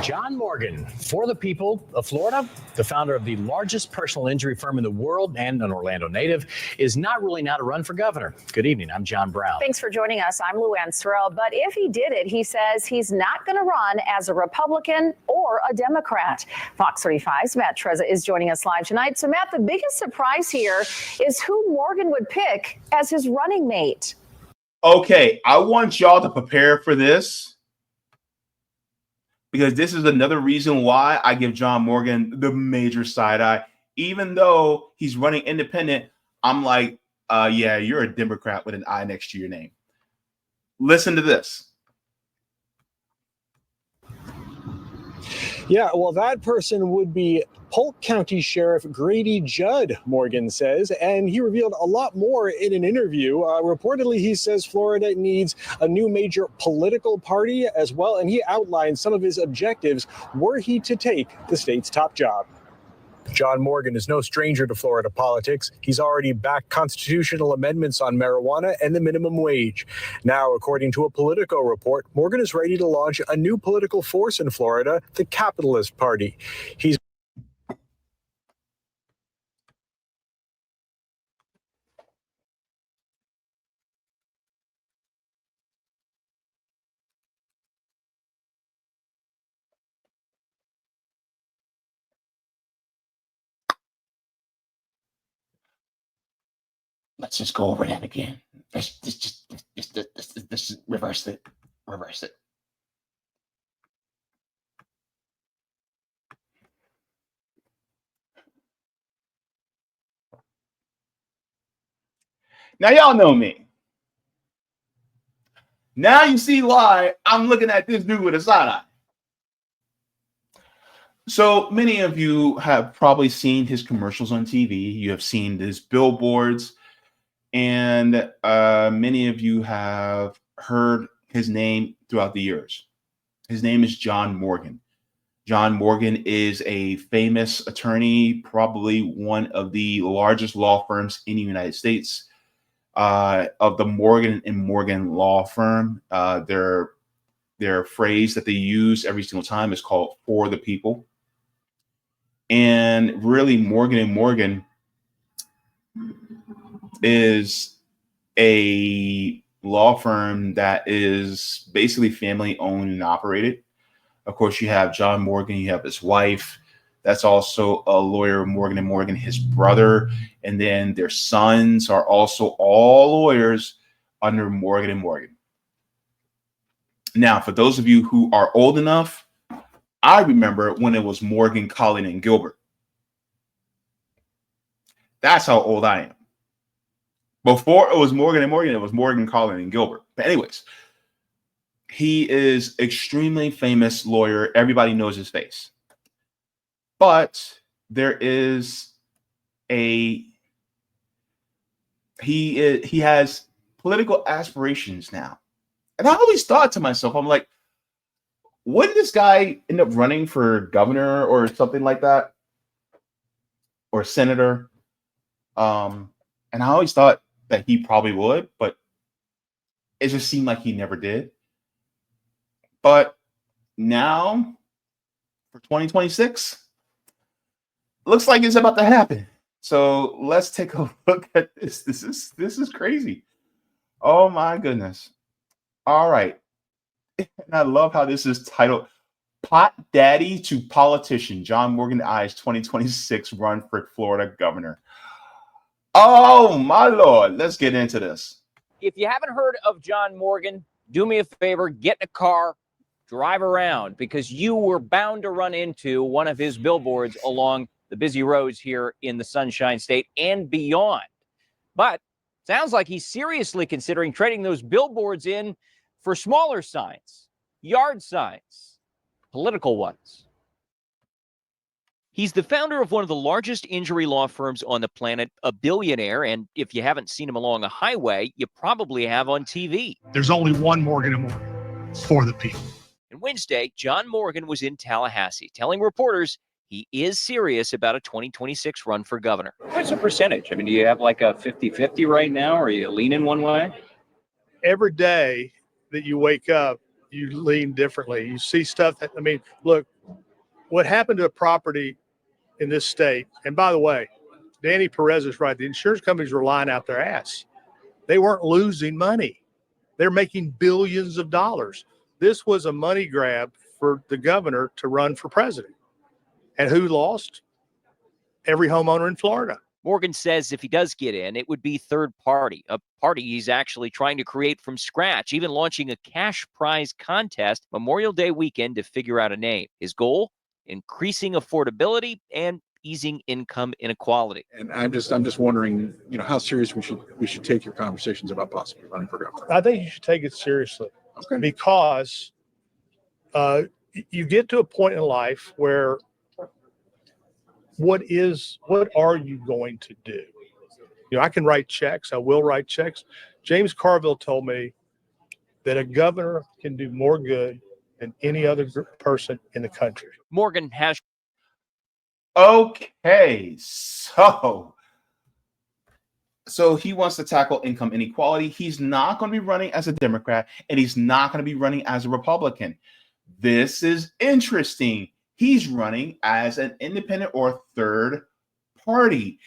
John Morgan, for the people of Florida, the founder of the largest personal injury firm in the world and an Orlando native, is not ruling out a run for governor. Good evening. I'm John Brown. Thanks for joining us. I'm Luann Sorrell. But if he did it, he says he's not going to run as a Republican or a Democrat. Fox 35's Matt Trezza is joining us live tonight. So, Matt, the biggest surprise here is who Morgan would pick as his running mate. Okay, I want y'all to prepare for this, because this is another reason why I give John Morgan the major side eye. Even though he's running independent, I'm like, yeah, you're a Democrat with an I next to your name. Listen to this. Yeah, well, that person would be Polk County Sheriff Grady Judd, Morgan says, and he revealed a lot more in an interview. Reportedly, he says Florida needs a new major political party as well, and he outlined some of his objectives were he to take the state's top job. John Morgan is no stranger to Florida politics. He's already backed constitutional amendments on marijuana and the minimum wage. Now, according to a Politico report, Morgan is ready to launch a new political force in Florida, the Capitalist Party. He's Let's just go over that again. Let's just reverse it. Reverse it. Now, y'all know me. Now you see why I'm looking at this dude with a side eye. So many of you have probably seen his commercials on TV. You have seen his billboards. And many of you have heard his name throughout the years. His name is John Morgan. John Morgan is a famous attorney, probably one of the largest law firms in the United States, of the Morgan & Morgan law firm. Their phrase that they use every single time is called "for the people." And really, Morgan & Morgan is a law firm that is basically family owned and operated. Of course, you have John Morgan, you have his wife, that's also a lawyer, Morgan & Morgan, his brother, and then their sons are also all lawyers under Morgan & Morgan. Now, for those of you who are old enough, I remember when it was Morgan, Collin, and Gilbert. That's how old I am. Before it was Morgan & Morgan, it was Morgan, Collin, and Gilbert. But anyways, he is extremely famous lawyer. Everybody knows his face. But there is he has political aspirations now. And I always thought to myself, I'm like, wouldn't this guy end up running for governor or something like that? Or senator? And I always thought that he probably would, but it just seemed like he never did. But now, for 2026, looks like it's about to happen. So let's take a look at this. This is crazy. Oh my goodness. All right. And I love how this is titled "Pot Daddy to Politician. John Morgan Eyes 2026 Run for Florida Governor." Oh my Lord. Let's get into this. If you haven't heard of John Morgan, do me a favor, get in a car, drive around, because you were bound to run into one of his billboards along the busy roads here in the Sunshine State and beyond. But sounds like he's seriously considering trading those billboards in for smaller signs, yard signs, political ones. He's the founder of one of the largest injury law firms on the planet, a billionaire, and if you haven't seen him along a highway, you probably have on TV. There's only one Morgan & Morgan, for the people. And Wednesday, John Morgan was in Tallahassee telling reporters he is serious about a 2026 run for governor. What's the percentage? I mean, do you have like a 50-50 right now, or are you leaning one way? Every day that you wake up, you lean differently. You see stuff that, I mean, look, what happened to a property in this state, and by the way, Danny Perez is right. The insurance companies were lying out their ass. They weren't losing money. They're making billions of dollars. This was a money grab for the governor to run for president. And who lost? Every homeowner in Florida. Morgan says if he does get in, it would be third party, a party he's actually trying to create from scratch, even launching a cash prize contest Memorial Day weekend to figure out a name. His goal, increasing affordability and easing income inequality. And I'm just wondering, how serious we should take your conversations about possibly running for governor. I think you should take it seriously. Okay. Because you get to a point in life where what are you going to do? I can write checks. I will write checks. James Carville told me that a governor can do more good than any other person in the country. Morgan has. Okay, so he wants to tackle income inequality. He's not going to be running as a Democrat, and he's not going to be running as a Republican. This is interesting. He's running as an independent or third party.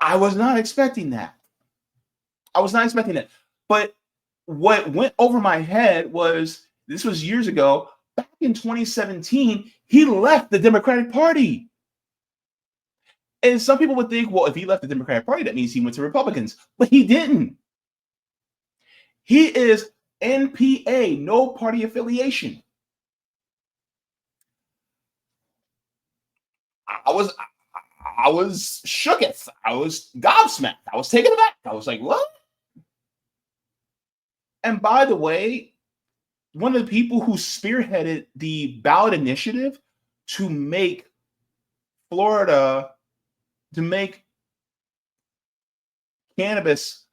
I was not expecting that. But what went over my head was, this was years ago, back in 2017, he left the Democratic Party. And some people would think, well, if he left the Democratic Party, that means he went to Republicans. But he didn't. He is NPA, no party affiliation. I was shooketh. I was gobsmacked. I was taken aback. I was like, what? And by the way, one of the people who spearheaded the ballot initiative to make cannabis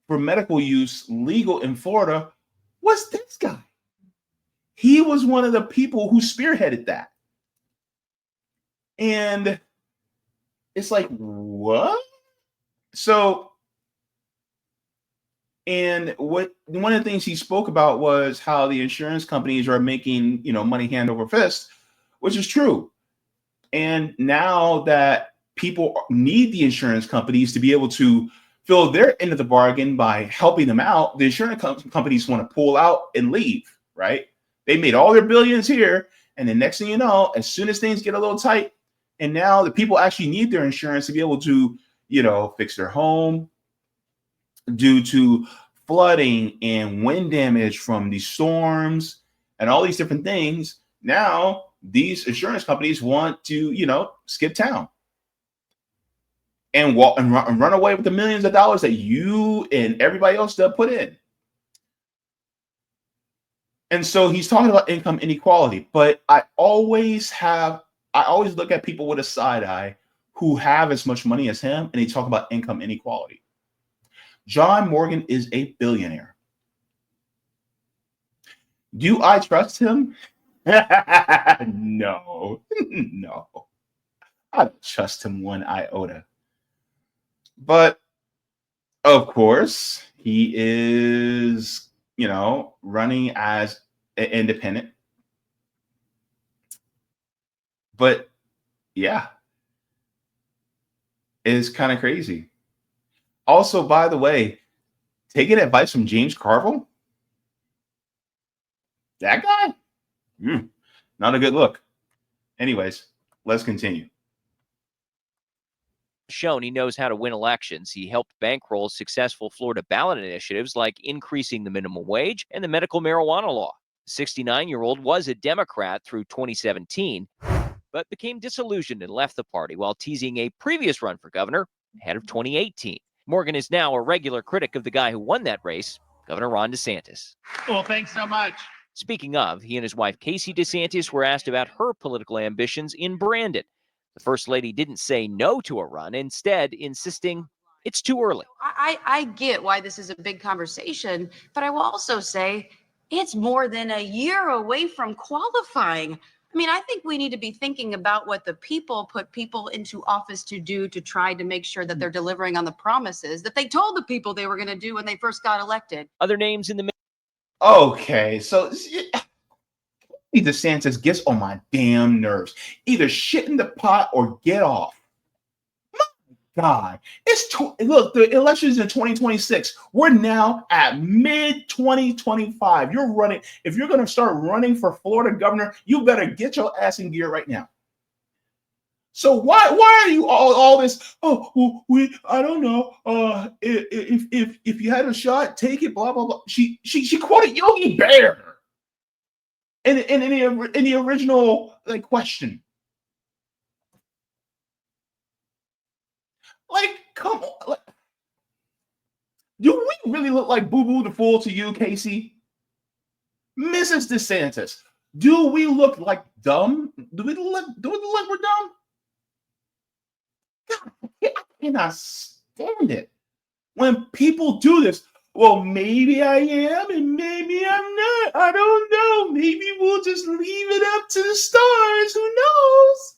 for medical use legal in Florida was this guy. He was one of the people who spearheaded that. And it's like, what? So, and one of the things he spoke about was how the insurance companies are making, money hand over fist, which is true. And now that people need the insurance companies to be able to fill their end of the bargain by helping them out, the insurance companies want to pull out and leave, right? They made all their billions here. And the next thing you know, as soon as things get a little tight, and now the people actually need their insurance to be able to, fix their home due to flooding and wind damage from these storms and all these different things. Now, these insurance companies want to, skip town and walk and run away with the millions of dollars that you and everybody else put in. And so he's talking about income inequality, but I always look at people with a side eye who have as much money as him, and they talk about income inequality. John Morgan is a billionaire. Do I trust him? No. I don't trust him one iota. But of course, he is, running as an independent. But yeah, it's kind of crazy. Also, by the way, taking advice from James Carville, that guy, not a good look. Anyways, let's continue. Shown he knows how to win elections. He helped bankroll successful Florida ballot initiatives like increasing the minimum wage and the medical marijuana law. The 69-year-old was a Democrat through 2017, but became disillusioned and left the party while teasing a previous run for governor ahead of 2018. Morgan is now a regular critic of the guy who won that race, Governor Ron DeSantis. Well, thanks so much. Speaking of, he and his wife Casey DeSantis were asked about her political ambitions in Brandon. The First Lady didn't say no to a run, instead insisting it's too early. I get why this is a big conversation, but I will also say it's more than a year away from qualifying. I mean, I think we need to be thinking about what the people put people into office to do, to try to make sure that they're delivering on the promises that they told the people they were going to do when they first got elected. Other names in the Okay, so DeSantis gets on my damn nerves. Either shit in the pot or get off. God, look, the election's in 2026. We're now at mid 2025. You're running. If you're going to start running for Florida governor, you better get your ass in gear right now. So why are you all this? Oh, well, I don't know. If you had a shot, take it. Blah blah blah. She quoted Yogi Bear in the original like question. Like, come on. Like, do we really look like Boo Boo the Fool to you, Casey? Mrs. DeSantis, do we look like dumb? Do we look we're dumb? God, I cannot stand it. When people do this, well, maybe I am and maybe I'm not. I don't know. Maybe we'll just leave it up to the stars. Who knows?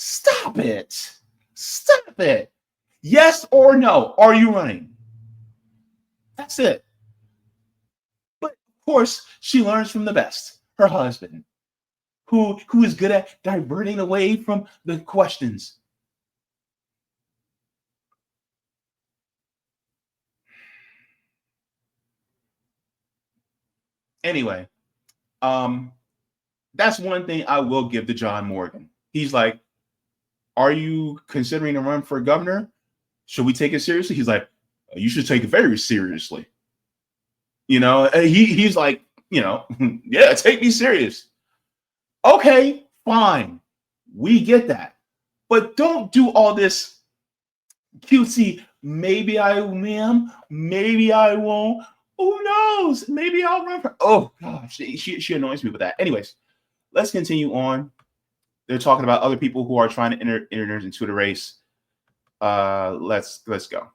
Stop it. Stop it. Yes or no? Are you running? That's it. But of course, she learns from the best, her husband, who is good at diverting away from the questions. Anyway, that's one thing I will give to John Morgan. He's like, are you considering a run for governor? Should we take it seriously? He's like, you should take it very seriously. You know, he's like, you know, yeah, take me serious. Okay, fine. We get that. But don't do all this cutesy, maybe I am, maybe I won't. Who knows? Maybe I'll run for. Oh gosh, she annoys me with that. Anyways, let's continue on. They're talking about other people who are trying to enter into the race. Let's go.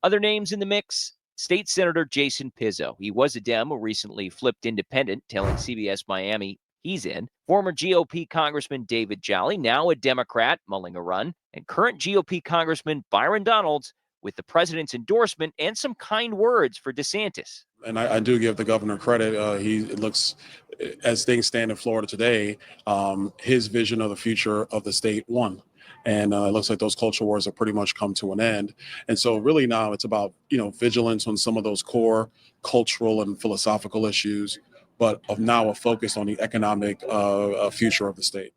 Other names in the mix: State Senator Jason Pizzo. He was a Dem who recently flipped independent, telling CBS Miami he's in. Former GOP Congressman David Jolly, now a Democrat, mulling a run. And current GOP Congressman Byron Donalds, with the president's endorsement and some kind words for DeSantis. And I do give the governor credit. It looks, as things stand in Florida today, his vision of the future of the state won. And it looks like those culture wars have pretty much come to an end. And so really now it's about, vigilance on some of those core cultural and philosophical issues, but of now a focus on the economic future of the state.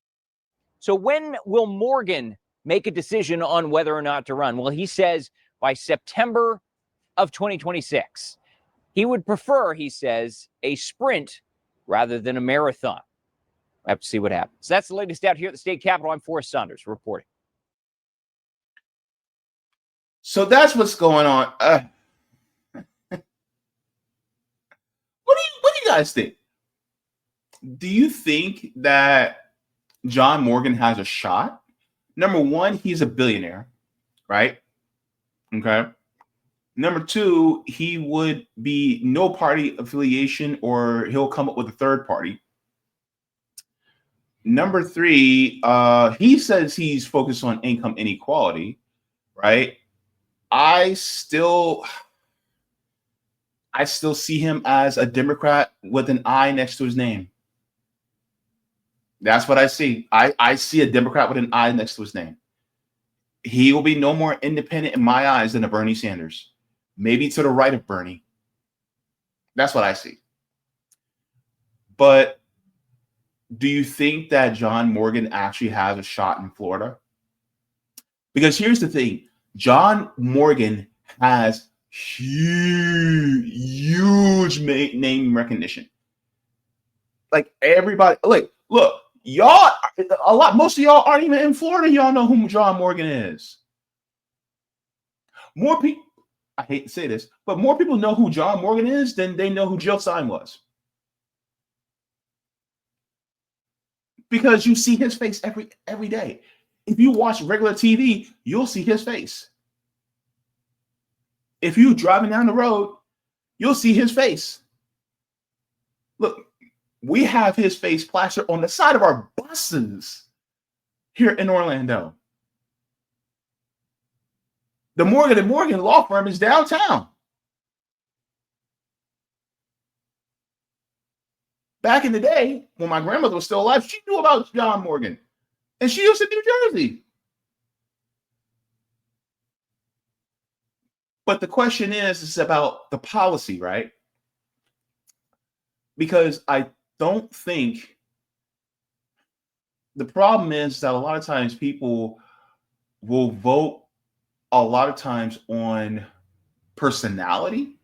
So when will Morgan make a decision on whether or not to run? Well, he says by September of 2026. He would prefer, he says, a sprint rather than a marathon. I have to see what happens. That's the latest out here at the state capitol. I'm Forrest Saunders reporting. So that's what's going on. What do you guys think? Do you think that John Morgan has a shot? Number one, he's a billionaire, right? Okay. Number two, he would be no party affiliation, or he'll come up with a third party. Number three, he says he's focused on income inequality, right? I still see him as a Democrat with an I next to his name. That's what I see. I see a Democrat with an I next to his name. He will be no more independent in my eyes than a Bernie Sanders. Maybe to the right of Bernie. That's what I see. But do you think that John Morgan actually has a shot in Florida? Because here's the thing. John Morgan has huge name recognition. Like everybody, like, look, y'all, most of y'all aren't even in Florida. Y'all know who John Morgan is. More people, I hate to say this, but more people know who John Morgan is than they know who Jill Stein was. Because you see his face every day. If you watch regular TV, you'll see his face. If you're driving down the road, you'll see his face. Look, we have his face plastered on the side of our buses here in Orlando. The Morgan and Morgan law firm is downtown. Back in the day, when my grandmother was still alive, she knew about John Morgan. And she was in New Jersey. But the question is about the policy, right? Because I don't think the problem is that a lot of times people will vote a lot of times on personality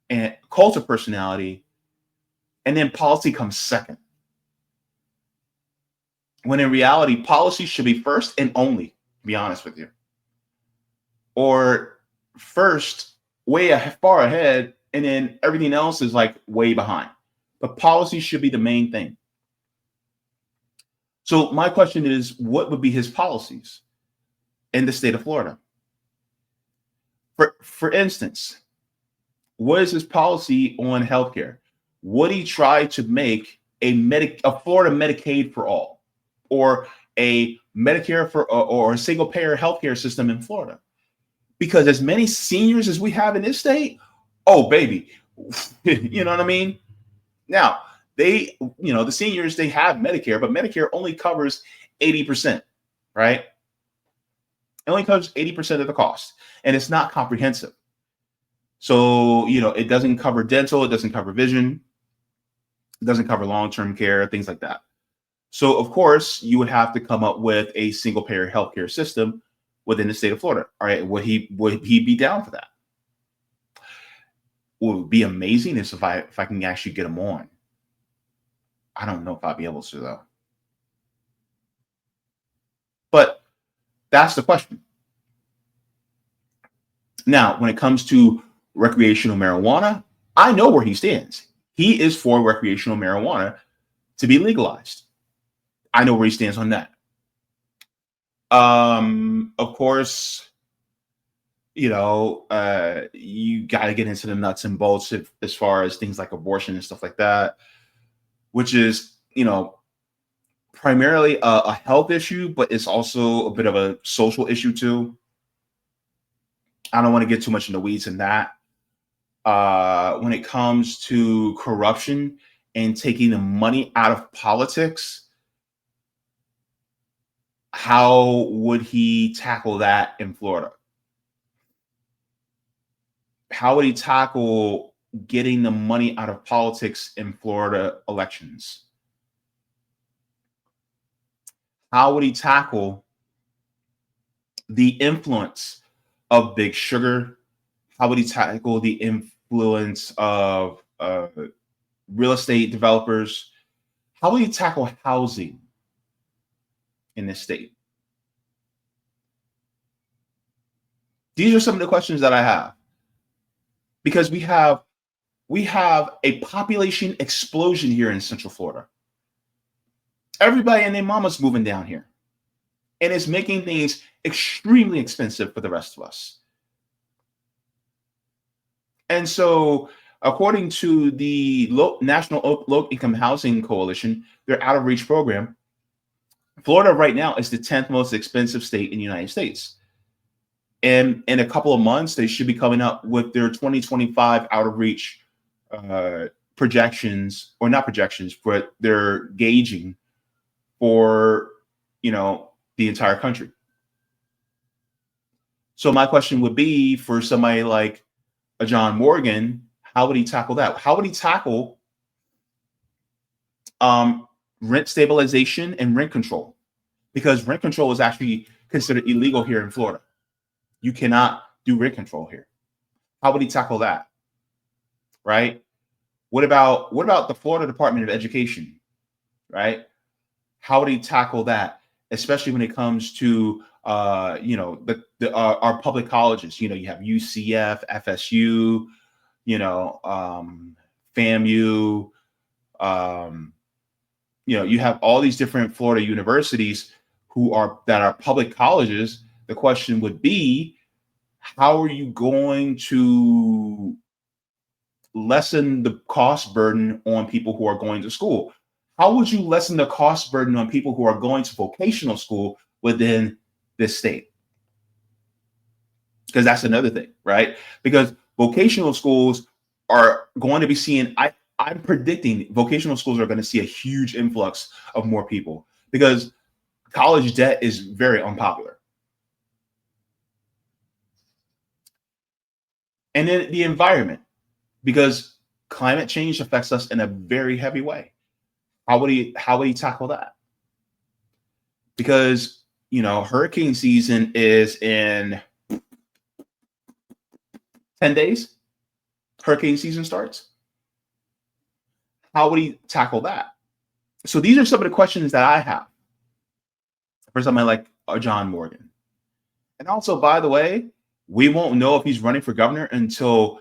and cult of personality, and then policy comes second. When in reality, policy should be first and only, to be honest with you. Or first, way far ahead, and then everything else is like way behind. But policy should be the main thing. So my question is, what would be his policies in the state of Florida? For instance, what is his policy on healthcare? Would he try to make a Florida Medicaid for all, or a Medicare for or a single payer healthcare system in Florida? Because as many seniors as we have in this state, oh baby, you know what I mean? Now, the seniors, they have Medicare, but Medicare only covers 80%, right? It only covers 80% of the cost, and it's not comprehensive. So, it doesn't cover dental, it doesn't cover vision, it doesn't cover long-term care, things like that. So, of course, you would have to come up with a single-payer healthcare system within the state of Florida. All right, would he be down for that? What would be amazing is if I can actually get him on. I don't know if I'll be able to, though. But that's the question. Now, when it comes to recreational marijuana, I know where he stands. He is for recreational marijuana to be legalized. I know where he stands on that. Of course, you got to get into the nuts and bolts as far as things like abortion and stuff like that, which is, primarily a health issue, but it's also a bit of a social issue too. I don't want to get too much in the weeds in that. When it comes to corruption and taking the money out of politics, how would he tackle that in Florida? How would he tackle getting the money out of politics in Florida elections? How would he tackle the influence of Big Sugar? How would he tackle the influence of real estate developers? How would he tackle housing in this state? These are some of the questions that I have, because we have a population explosion here in Central Florida. Everybody and their mama's moving down here, and it's making things extremely expensive for the rest of us. And so, according to the National Low Income Housing Coalition, their Out of Reach program, Florida right now is the 10th most expensive state in the United States. And in a couple of months, they should be coming up with their 2025 Out of Reach projections, or not projections, but they're gauging for, the entire country. So my question would be, for somebody like a John Morgan, how would he tackle that? How would he tackle rent stabilization and rent control? Because rent control is actually considered illegal here in Florida. You cannot do rent control here. How would he tackle that? Right? What about the Florida Department of Education? Right? How would he tackle that? Especially when it comes to our public colleges. You have UCF, FSU, FAMU. You have all these different Florida universities that are public colleges. The question would be, how are you going to lessen the cost burden on people who are going to school? How would you lessen the cost burden on people who are going to vocational school within this state? Because that's another thing, right? Because vocational schools are going to be seeing, I'm predicting vocational schools are going to see a huge influx of more people because college debt is very unpopular. And then the environment, because climate change affects us in a very heavy way. How would he tackle that? Because, hurricane season is in 10 days. Hurricane season starts. How would he tackle that? So these are some of the questions that I have. For somebody like John Morgan. And also, by the way, we won't know if he's running for governor until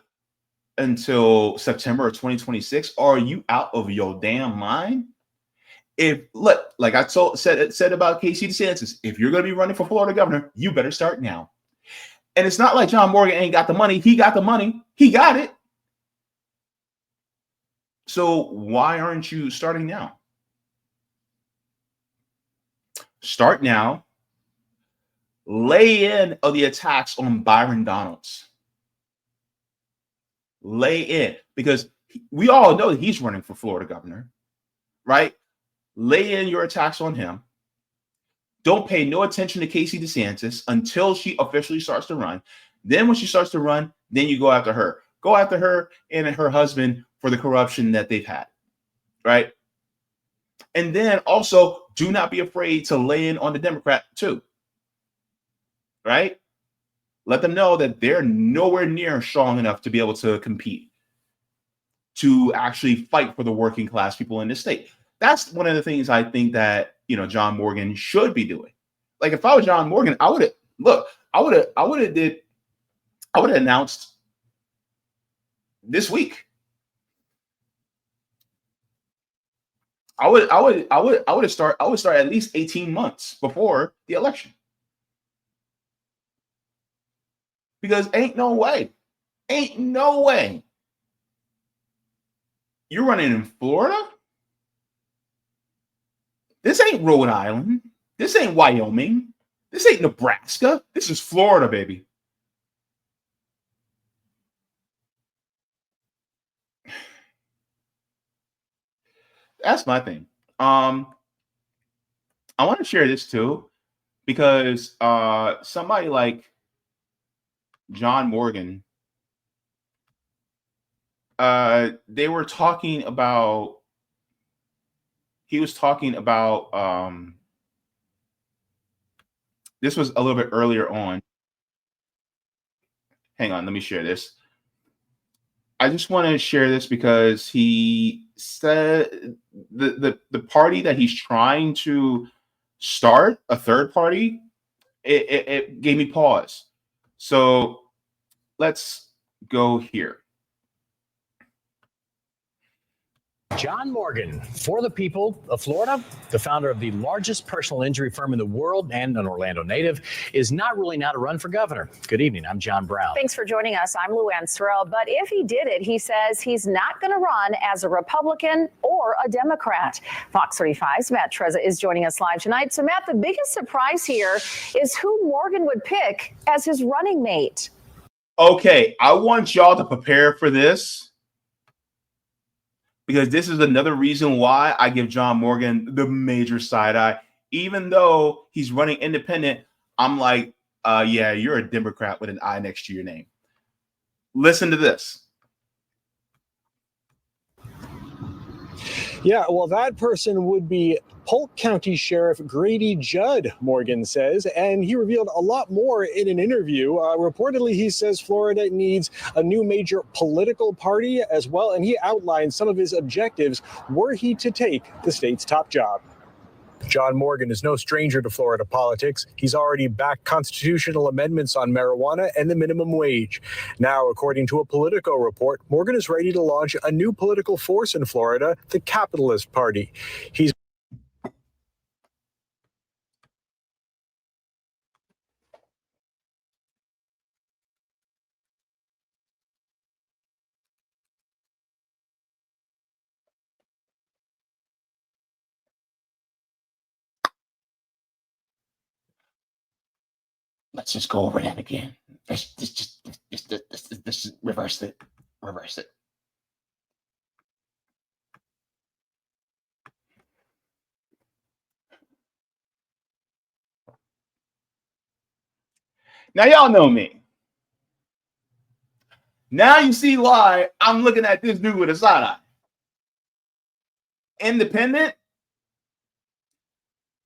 September of 2026. Are you out of your damn mind? If look, like I said about Casey DeSantis, if you're going to be running for Florida governor, you better start now. And it's not like John Morgan ain't got the money. He got the money. He got it. So why aren't you starting now? Start now. Lay in of the attacks on Byron Donalds. Lay in, because we all know that he's running for Florida governor, right? Lay in your attacks on him. Don't pay no attention to Casey DeSantis until she officially starts to run. Then when she starts to run, then you go after her. Go after her and her husband for the corruption that they've had, right? And then also do not be afraid to lay in on the Democrat too, right? Let them know that they're nowhere near strong enough to be able to compete, to actually fight for the working class people in this state. That's one of the things I think that, John Morgan should be doing. Like if I was John Morgan, I would have announced this week. I would start at least 18 months before the election. Because ain't no way you're running in Florida. This ain't Rhode Island. This ain't Wyoming. This ain't Nebraska. This is Florida, baby. That's my thing. I want to share this too, because somebody like John Morgan, they were talking about, he was talking about, this was a little bit earlier on. Hang on, let me share this. I just want to share this because he said the party that he's trying to start, a third party, it gave me pause. So let's go here. John Morgan, for the people of Florida, the founder of the largest personal injury firm in the world and an Orlando native, is not ruling out a run for governor. Good evening. I'm John Brown. Thanks for joining us. I'm Luann Sorrell. But if he did it, he says he's not going to run as a Republican or a Democrat. Fox 35's Matt Trezza is joining us live tonight. So, Matt, the biggest surprise here is who Morgan would pick as his running mate. Okay, I want y'all to prepare for this, because this is another reason why I give John Morgan the major side eye. Even though he's running independent, I'm like, yeah, you're a Democrat with an I next to your name. Listen to this. Yeah, well, that person would be Polk County Sheriff Grady Judd, Morgan says, and he revealed a lot more in an interview. Reportedly, he says Florida needs a new major political party as well, and he outlined some of his objectives were he to take the state's top job. John Morgan is no stranger to Florida politics. He's already backed constitutional amendments on marijuana and the minimum wage. Now, according to a Politico report, Morgan is ready to launch a new political force in Florida, the Capitalist Party. He's let's just go over that again. Let's just reverse it. Reverse it. Now y'all know me. Now you see why I'm looking at this dude with a side eye. Independent,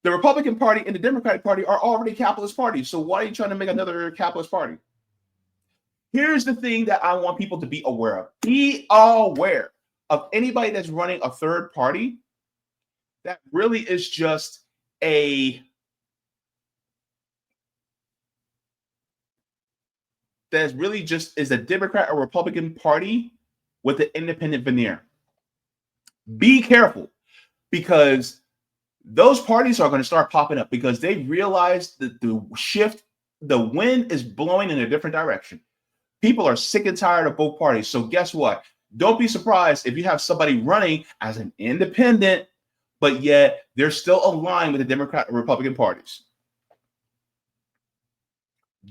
the Republican Party and the Democratic Party are already capitalist parties. So why are you trying to make another capitalist party? Here's the thing that I want people to be aware of. Be aware of anybody that's running a third party that really is just a Democrat or Republican Party with an independent veneer. Be careful, because those parties are going to start popping up because they realize that the wind is blowing in a different direction. People are sick and tired of both parties. So guess what? Don't be surprised if you have somebody running as an independent, but yet they're still aligned with the Democrat and Republican parties.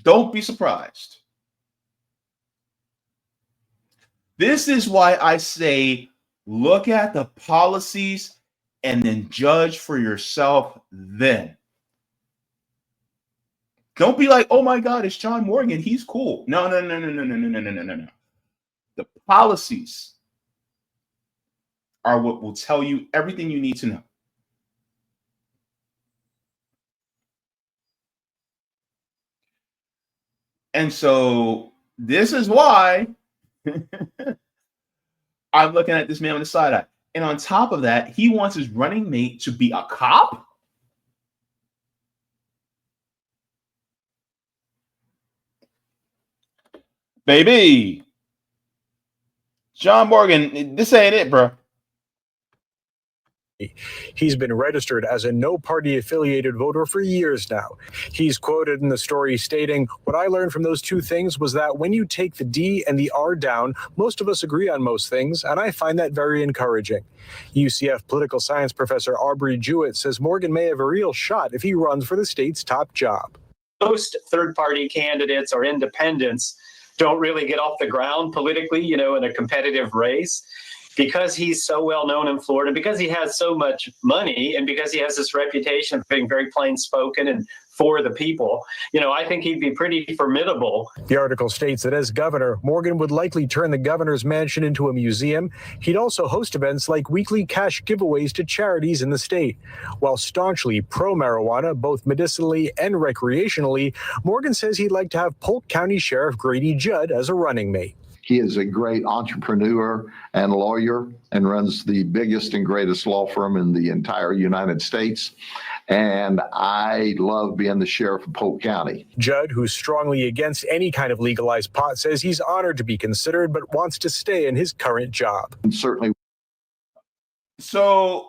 Don't be surprised. This is why I say look at the policies and then judge for yourself then. Don't be like, oh my God, it's John Morgan. He's cool. No. The policies are what will tell you everything you need to know. And so this is why I'm looking at this man on the side eye. And on top of that, he wants his running mate to be a cop. Baby, John Morgan, this ain't it, bro. He's been registered as a no-party affiliated voter for years now. He's quoted in the story stating, "What I learned from those two things was that when you take the D and the R down, most of us agree on most things, and I find that very encouraging." UCF political science professor Aubrey Jewett says Morgan may have a real shot if he runs for the state's top job. Most third-party candidates or independents don't really get off the ground politically, in a competitive race. Because he's so well known in Florida, because he has so much money, and because he has this reputation of being very plain spoken and for the people, I think he'd be pretty formidable. The article states that as governor, Morgan would likely turn the governor's mansion into a museum. He'd also host events like weekly cash giveaways to charities in the state. While staunchly pro-marijuana, both medicinally and recreationally, Morgan says he'd like to have Polk County Sheriff Grady Judd as a running mate. He is a great entrepreneur and lawyer and runs the biggest and greatest law firm in the entire United States. And I love being the sheriff of Polk County. Judd, who's strongly against any kind of legalized pot, says he's honored to be considered, but wants to stay in his current job. And certainly. So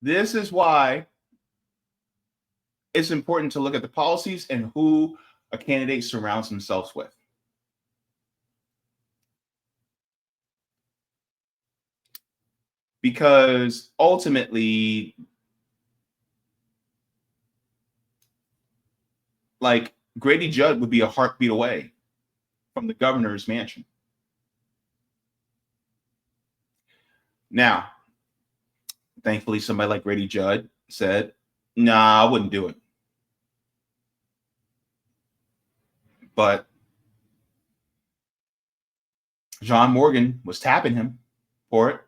this is why it's important to look at the policies and who a candidate surrounds themselves with. Because ultimately, like, Grady Judd would be a heartbeat away from the governor's mansion. Now, thankfully, somebody like Grady Judd said, nah, I wouldn't do it. But John Morgan was tapping him for it.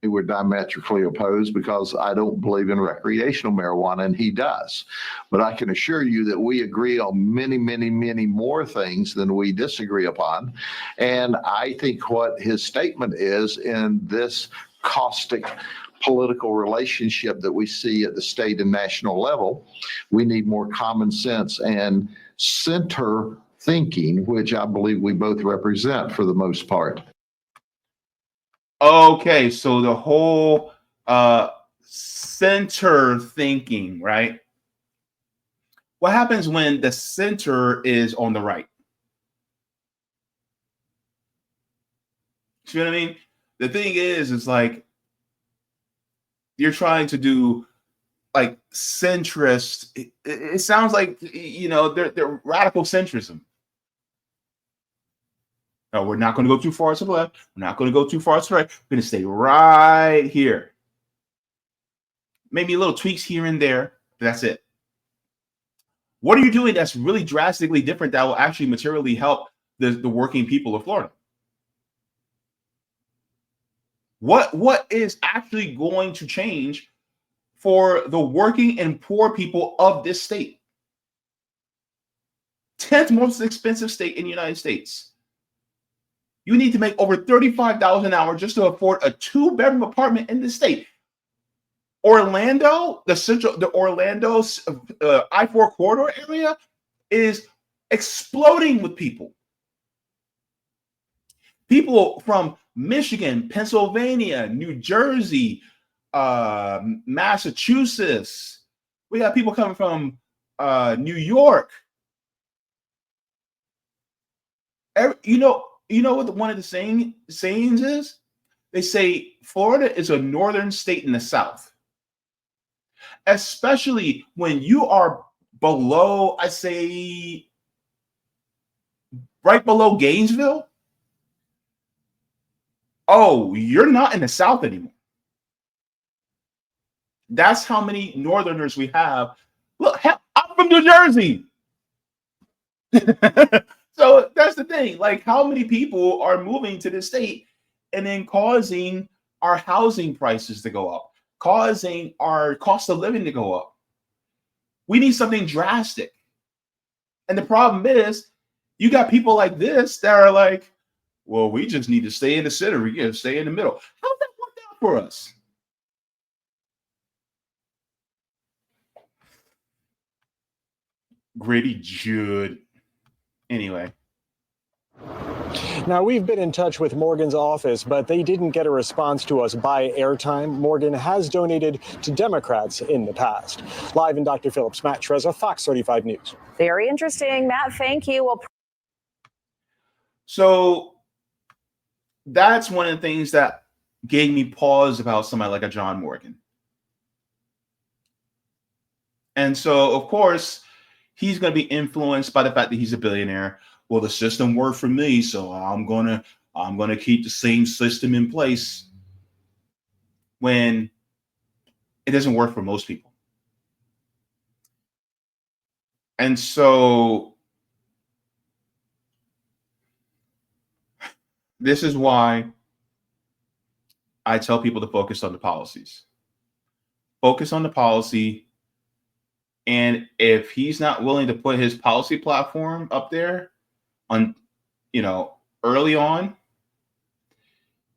We were diametrically opposed because I don't believe in recreational marijuana, and he does. But I can assure you that we agree on many, many, many more things than we disagree upon. And I think what his statement is in this caustic political relationship that we see at the state and national level, we need more common sense and center thinking, which I believe we both represent for the most part. Okay, so the whole center thinking, right? What happens when the center is on the right? See what I mean? The thing is like you're trying to do like centrist. It sounds like they're radical centrism. No, we're not going to go too far to the left. We're not going to go too far to the right. We're going to stay right here. Maybe a little tweaks here and there. But that's it. What are you doing that's really drastically different that will actually materially help the working people of Florida? What is actually going to change for the working and poor people of this state? 10th most expensive state in the United States. You need to make over $35,000 an hour just to afford a 2-bedroom apartment in the state. Orlando, the Orlando I-4 corridor area is exploding with people. People from Michigan, Pennsylvania, New Jersey, Massachusetts. We got people coming from New York. You know what one of the sayings is? They say Florida is a northern state in the South. Especially when you are below, I say, right below Gainesville. Oh, you're not in the South anymore. That's how many Northerners we have. Look, I'm from New Jersey. So that's the thing. Like, how many people are moving to this state and then causing our housing prices to go up, causing our cost of living to go up? We need something drastic. And the problem is, you got people like this that are like, well, we just need to stay in the center. We got to stay in the middle. How's that worked out for us? Grady Judd. Anyway. Now, we've been in touch with Morgan's office, but they didn't get a response to us by airtime. Morgan has donated to Democrats in the past. Live in Dr. Phillips, Matt Trezza, Fox 35 News. Very interesting. Matt, thank you. Well, so that's one of the things that gave me pause about somebody like a John Morgan. And so, of course, he's going to be influenced by the fact that he's a billionaire. Well, the system worked for me, so I'm gonna keep the same system in place, when it doesn't work for most people. And so this is why I tell people to focus on the policies. Focus on the policy. And if he's not willing to put his policy platform up there on, early on,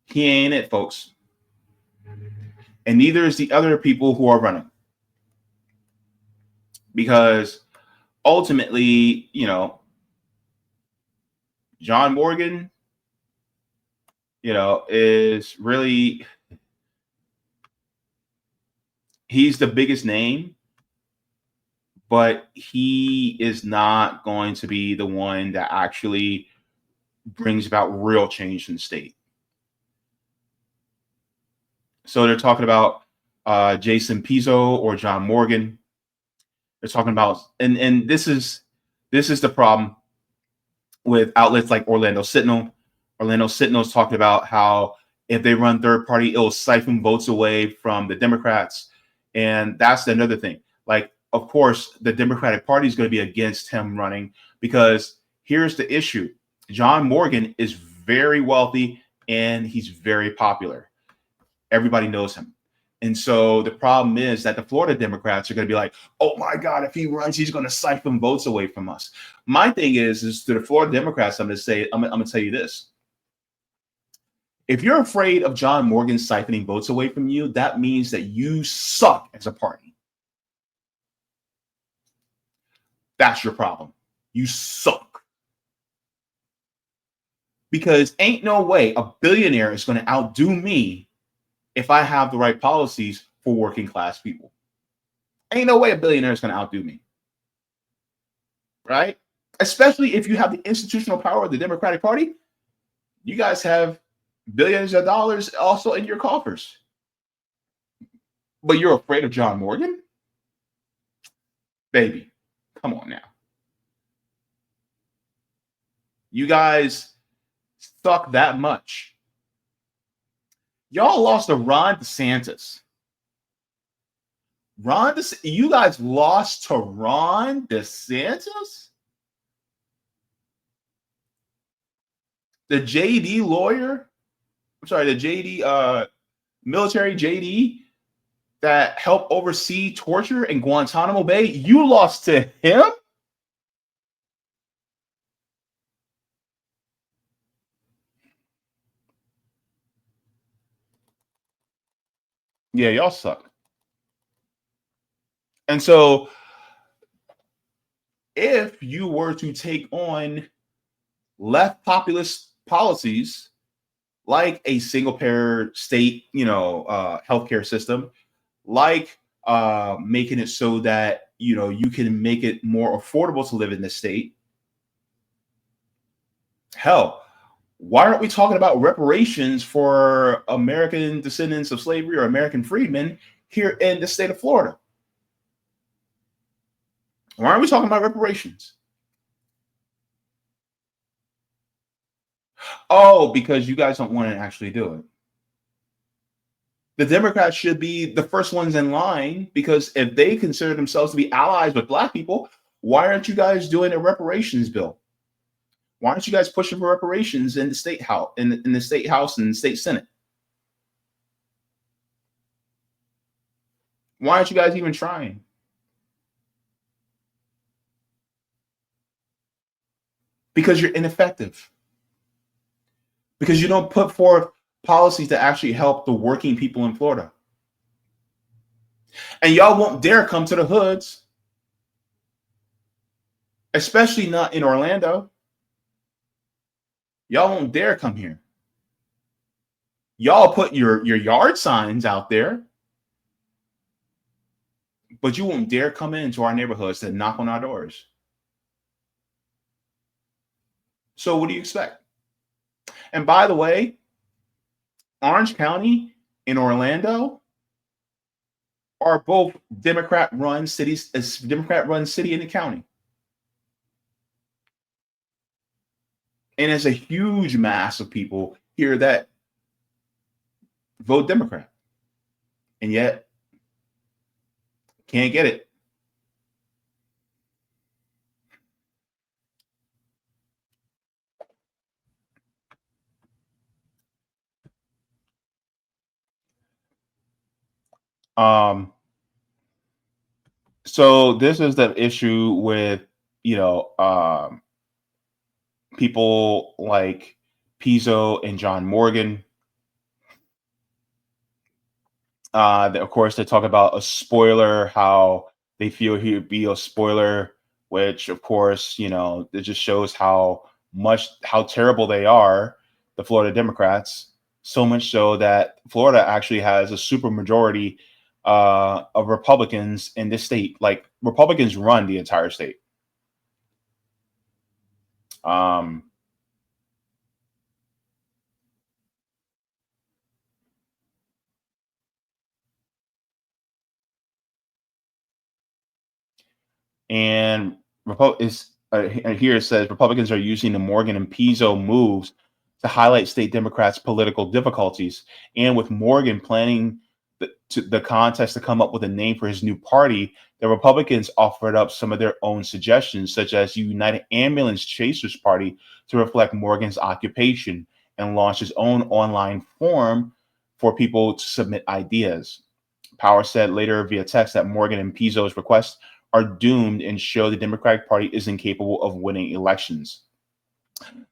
he ain't it, folks. And neither is the other people who are running. Because ultimately, John Morgan, is really, he's the biggest name, but he is not going to be the one that actually brings about real change in the state. So they're talking about Jason Pizzo or John Morgan. They're talking about, and this is the problem with outlets like Orlando Sentinel. Orlando Sentinel is talking about how if they run third party, it'll siphon votes away from the Democrats. And that's another thing. Like, of course, the Democratic Party is going to be against him running, because here's the issue. John Morgan is very wealthy and he's very popular. Everybody knows him. And so the problem is that the Florida Democrats are going to be like, oh my God, if he runs, he's going to siphon votes away from us. My thing is to the Florida Democrats, I'm going to tell you this. If you're afraid of John Morgan siphoning votes away from you, that means that you suck as a party. That's your problem. You suck. Because ain't no way a billionaire is going to outdo me if I have the right policies for working class people. Ain't no way a billionaire is going to outdo me. right? Especially if you have the institutional power of the Democratic Party, you guys have billions of dollars also in your coffers. But you're afraid of John Morgan? Baby, come on now. You guys suck that much. Y'all lost to Ron DeSantis. You guys lost to Ron DeSantis? The JD lawyer? I'm sorry, the JD military JD that helped oversee torture in Guantanamo Bay. You lost to him? Yeah, y'all suck. And so if you were to take on left populist policies like a single payer state, healthcare system, like making it so that, you can make it more affordable to live in this state. Hell, why aren't we talking about reparations for American descendants of slavery or American freedmen here in the state of Florida? Why aren't we talking about reparations? Oh, because you guys don't want to actually do it. The Democrats should be the first ones in line, because if they consider themselves to be allies with Black people, why aren't you guys doing a reparations bill? Why aren't you guys pushing for reparations in the state house, in the state house and the state senate? Why aren't you guys even trying? Because you're ineffective. Because you don't put forth policies that actually help the working people in Florida. And y'all won't dare come to the hoods, especially not in Orlando. Y'all won't dare come here. Y'all put your yard signs out there, but you won't dare come into our neighborhoods to knock on our doors. So what do you expect? And by the way, Orange County and Orlando are both Democrat-run cities, a Democrat-run city in the county. And there's a huge mass of people here that vote Democrat. And yet, can't get it. So this is the issue with, people like Pizzo and John Morgan. Of course, they talk about a spoiler, how they feel he would be a spoiler, which, of course, it just shows how terrible they are, the Florida Democrats. So much so that Florida actually has a super majority of Republicans in this state. Like, Republicans run the entire state. And here it says Republicans are using the Morgan and Pizzo moves to highlight state Democrats' political difficulties. And with Morgan planning the contest to come up with a name for his new party, the Republicans offered up some of their own suggestions, such as United Ambulance Chasers Party, to reflect Morgan's occupation, and launched his own online forum for people to submit ideas. Power said later via text that Morgan and Pizzo's requests are doomed and show the Democratic Party is incapable of winning elections.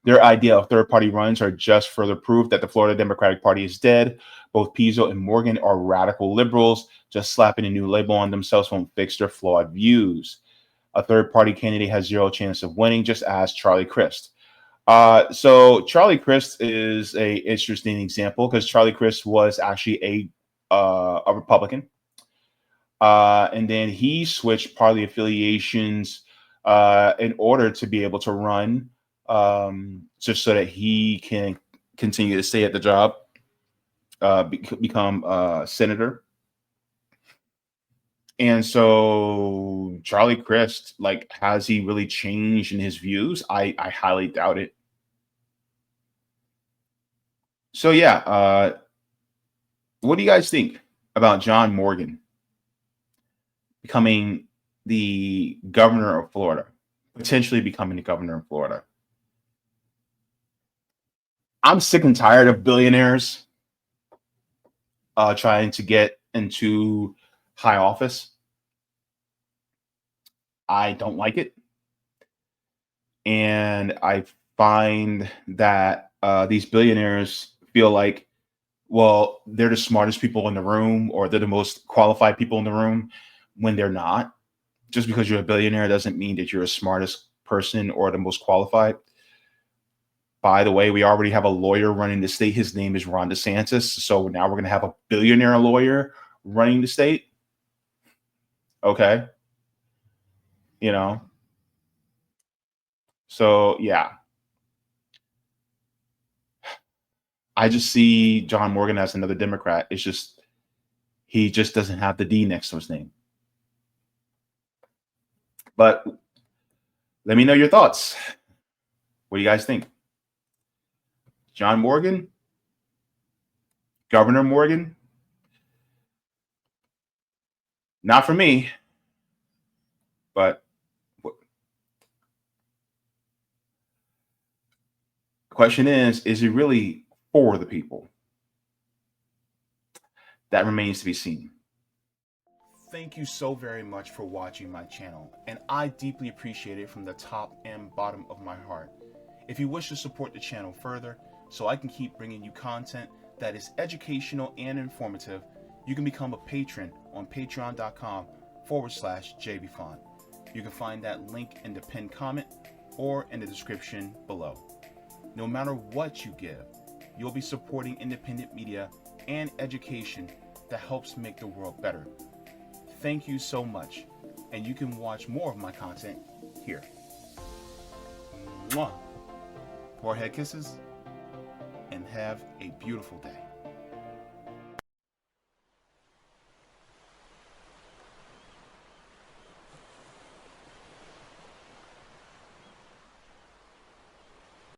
Their idea of third-party runs are just further proof that the Florida Democratic Party is dead. Both Pizzo and Morgan are radical liberals. Just slapping a new label on themselves won't fix their flawed views. A third-party candidate has zero chance of winning, just as Charlie Crist. So Charlie Crist is a interesting example, because Charlie Crist was actually a Republican. And then he switched party affiliations in order to be able to run, just so that he can continue to stay at the job, become senator. And so Charlie Crist, like, has he really changed in his views? I highly doubt it. So yeah, what do you guys think about John Morgan becoming the governor of Florida, potentially becoming the governor of Florida? I'm sick and tired of billionaires trying to get into high office. I don't like it. And I find that these billionaires feel like, well, they're the smartest people in the room, or they're the most qualified people in the room, when they're not. Just because you're a billionaire doesn't mean that you're the smartest person or the most qualified. By the way, we already have a lawyer running the state. His name is Ron DeSantis. So now we're going to have a billionaire lawyer running the state. Okay. You know, so yeah, I just see John Morgan as another Democrat. It's just, he just doesn't have the D next to his name. But let me know your thoughts. What do you guys think? John Morgan? Governor Morgan? Not for me. But the question is he really for the people? That remains to be seen. Thank you so very much for watching my channel, and I deeply appreciate it from the top and bottom of my heart. If you wish to support the channel further, so I can keep bringing you content that is educational and informative, you can become a patron on patreon.com/Jaybefaunt. You can find that link in the pinned comment or in the description below. No matter what you give, you'll be supporting independent media and education that helps make the world better. Thank you so much, and you can watch more of my content here. Mwah. Forehead kisses, and have a beautiful day.